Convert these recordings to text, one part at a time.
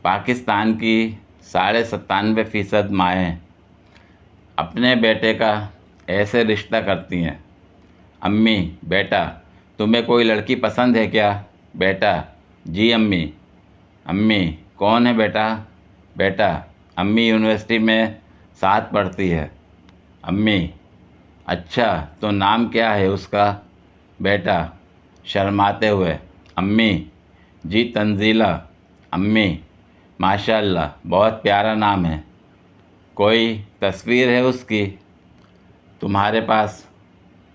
पाकिस्तान की 97% माएँ अपने बेटे का ऐसे रिश्ता करती हैं। अम्मी, बेटा तुम्हें कोई लड़की पसंद है क्या? बेटा, जी अम्मी। अम्मी, कौन है बेटा? बेटा, अम्मी यूनिवर्सिटी में साथ पढ़ती है। अम्मी, अच्छा तो नाम क्या है उसका? बेटा, शर्माते हुए, अम्मी, जी तंजीला। अम्मी, माशाअल्लाह, बहुत प्यारा नाम है। कोई तस्वीर है उसकी तुम्हारे पास?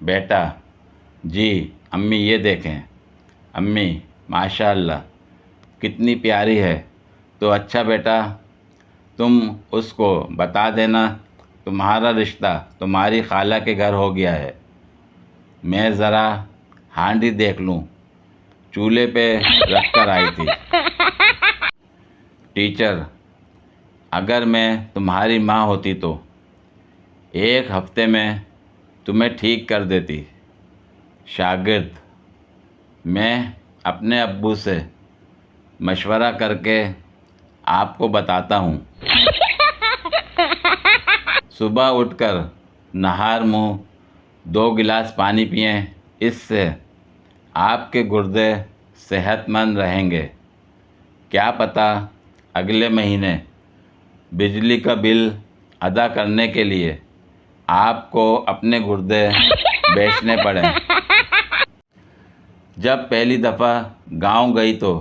बेटा, जी अम्मी, ये देखें। अम्मी, माशाअल्लाह, कितनी प्यारी है। तो अच्छा बेटा, तुम उसको बता देना तुम्हारा रिश्ता तुम्हारी खाला के घर हो गया है। मैं ज़रा हांडी देख लूँ, चूल्हे पे रख कर आई थी। टीचर, अगर मैं तुम्हारी माँ होती तो 1 हफ्ते में तुम्हें ठीक कर देती। शागिर्द, मैं अपने अब्बू से मशवरा करके आपको बताता हूँ। सुबह उठकर नहार मुँह 2 गिलास पानी पिएं, इससे आपके गुर्दे सेहतमंद रहेंगे। क्या पता अगले महीने बिजली का बिल अदा करने के लिए आपको अपने गुर्दे बेचने पड़े। जब पहली दफ़ा गांव गई तो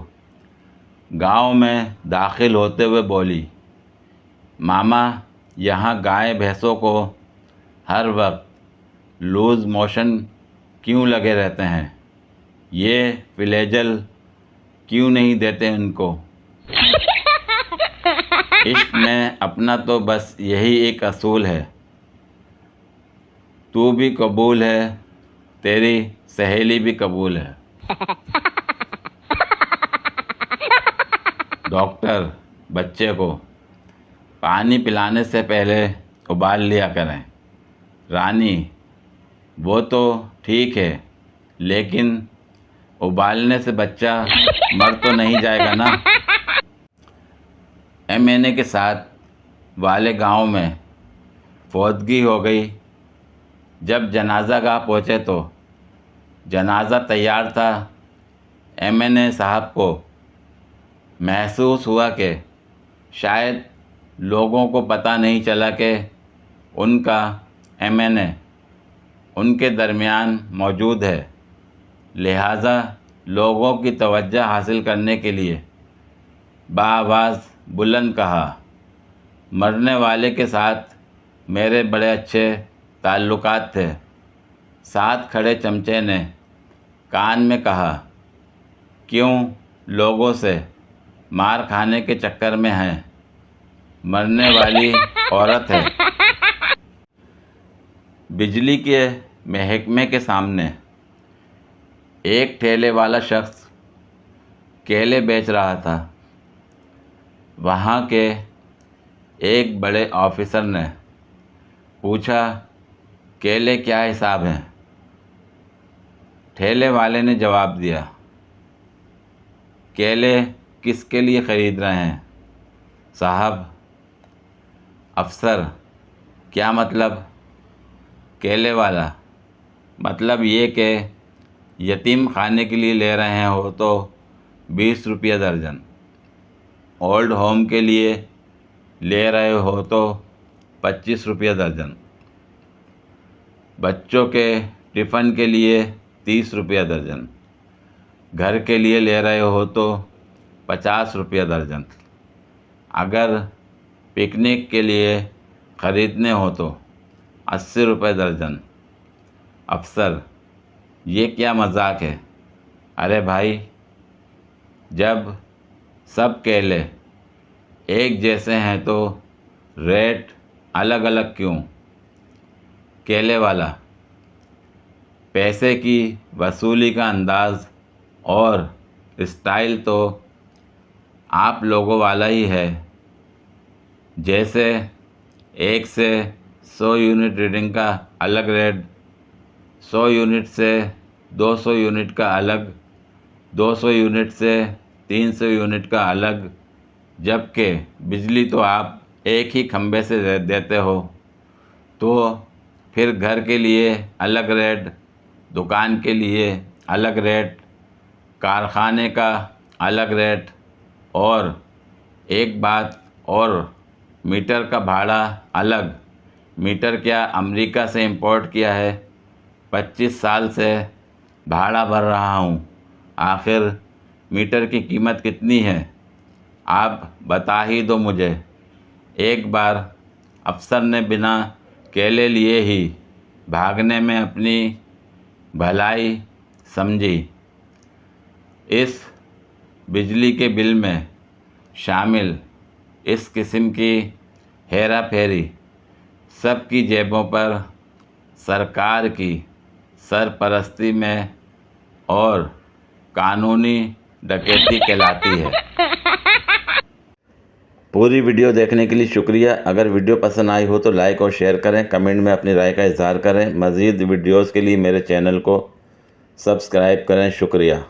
गांव में दाखिल होते हुए बोली, मामा, यहाँ गाय भैंसों को हर वक्त लूज़ मोशन क्यों लगे रहते हैं? ये फ्लैजेल क्यों नहीं देते इनको? इश्क में अपना तो बस यही एक असूल है। तू भी कबूल है, तेरी सहेली भी कबूल है। डॉक्टर बच्चे को पानी पिलाने से पहले उबाल लिया करें। रानी, वो तो ठीक है, लेकिन उबालने से बच्चा मर तो नहीं जाएगा ना? एमएनए के साथ वाले गांव में फौतगी हो गई। जब जनाजा गाह पहुँचे तो जनाजा तैयार था। एमएनए साहब को महसूस हुआ कि शायद लोगों को पता नहीं चला कि उनका एमएनए उनके दरमियान मौजूद है। लिहाजा लोगों की तवज्जो हासिल करने के लिए बाआवाज़ बुलंद कहा, मरने वाले के साथ मेरे बड़े अच्छे ताल्लुकात थे। साथ खड़े चमचे ने कान में कहा, क्यों लोगों से मार खाने के चक्कर में हैं? मरने वाली औरत है। बिजली के महकमे के सामने एक ठेले वाला शख्स केले बेच रहा था। वहाँ के एक बड़े ऑफिसर ने पूछा, केले क्या हिसाब हैं? ठेले वाले ने जवाब दिया, केले किसके लिए ख़रीद रहे हैं साहब? अफसर, क्या मतलब? केले वाला, मतलब ये कि यतीम खाने के लिए ले रहे हो तो 20 रुपये दर्जन, ओल्ड होम के लिए ले रहे हो तो 25 रुपये दर्जन, बच्चों के टिफ़िन के लिए 30 रुपये दर्जन, घर के लिए ले रहे हो तो 50 रुपये दर्जन, अगर पिकनिक के लिए ख़रीदने हो तो 80 रुपये दर्जन। अफसर, ये क्या मजाक है? अरे भाई, जब सब केले एक जैसे हैं तो रेट अलग अलग क्यों? केले वाला, पैसे की वसूली का अंदाज़ और स्टाइल तो आप लोगों वाला ही है। जैसे 1 से 100 यूनिट रीडिंग का अलग रेट, 100 यूनिट से 200 यूनिट का अलग, 200 यूनिट से 300 यूनिट का अलग, जबकि बिजली तो आप एक ही खंभे से देते हो। तो फिर घर के लिए अलग रेट, दुकान के लिए अलग रेट, कारखाने का अलग रेट। और एक बात और, मीटर का भाड़ा अलग। मीटर क्या अमेरिका से इंपोर्ट किया है, 25 साल से भाड़ा भर रहा हूँ। आखिर मीटर की कीमत कितनी है, आप बता ही दो मुझे। एक बार अफसर ने बिना केले लिए ही भागने में अपनी भलाई समझी। इस बिजली के बिल में शामिल इस किस्म की हेरा फेरी सबकी जेबों पर सरकार की सरपरस्ती में और कानूनी डकैती कहलाती है। पूरी वीडियो देखने के लिए शुक्रिया। अगर वीडियो पसंद आई हो तो लाइक और शेयर करें, कमेंट में अपनी राय का इजहार करें। मज़ीद वीडियोज़ के लिए मेरे चैनल को सब्सक्राइब करें। शुक्रिया।